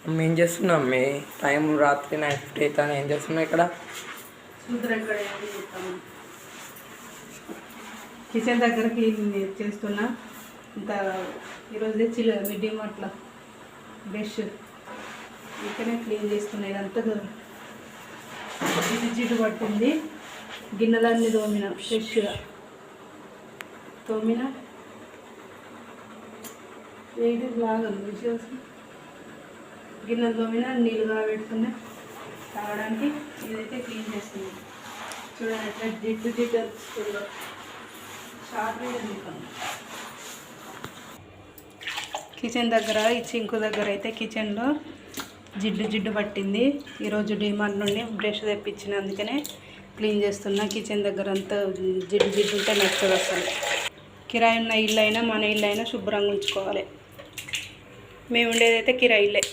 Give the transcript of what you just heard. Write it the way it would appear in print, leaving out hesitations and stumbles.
అమ్మ ఏం చేస్తున్నాం అమ్మే? టైం రాత్రి 9:50 అవుతాను. ఏం చేస్తున్నావు ఇక్కడ? కిచెన్ దగ్గర క్లీన్ చేస్తున్నా. ఇంత ఈరోజు తెచ్చి మిడ్డీ అట్లా బ్రష్ ఇక్కడనే క్లీన్ చేస్తున్నా. ఇదంతా జిడ్డు పట్టింది. గిన్నెలన్నీ తోమిన, ఫ్రెష్గా తోమిన. ఏంటి బాగా గిన్నెలు తోమిన, నీళ్ళు కాబెడుతున్నా తాగడానికి. ఇదైతే క్లీన్ చేస్తుంది. చూడండి ఎట్లా జిడ్డు జిడ్డు వస్తుందో. షార్ట్ కిచెన్ దగ్గర, ఈ సింకు దగ్గర అయితే కిచెన్లో జిడ్డు పట్టింది. ఈరోజు డిమార్ట్ నుండి బ్రష్ తెప్పించిన, అందుకనే క్లీన్ చేస్తున్నా. కిచెన్ దగ్గర అంతా జిడ్డు ఉంటే నచ్చదు అసలు. కిరాయి ఉన్న ఇల్లు అయినా మన ఇల్లు అయినా శుభ్రంగా ఉంచుకోవాలి. మేము ఉండేదైతే కిరాయి ఇల్లే.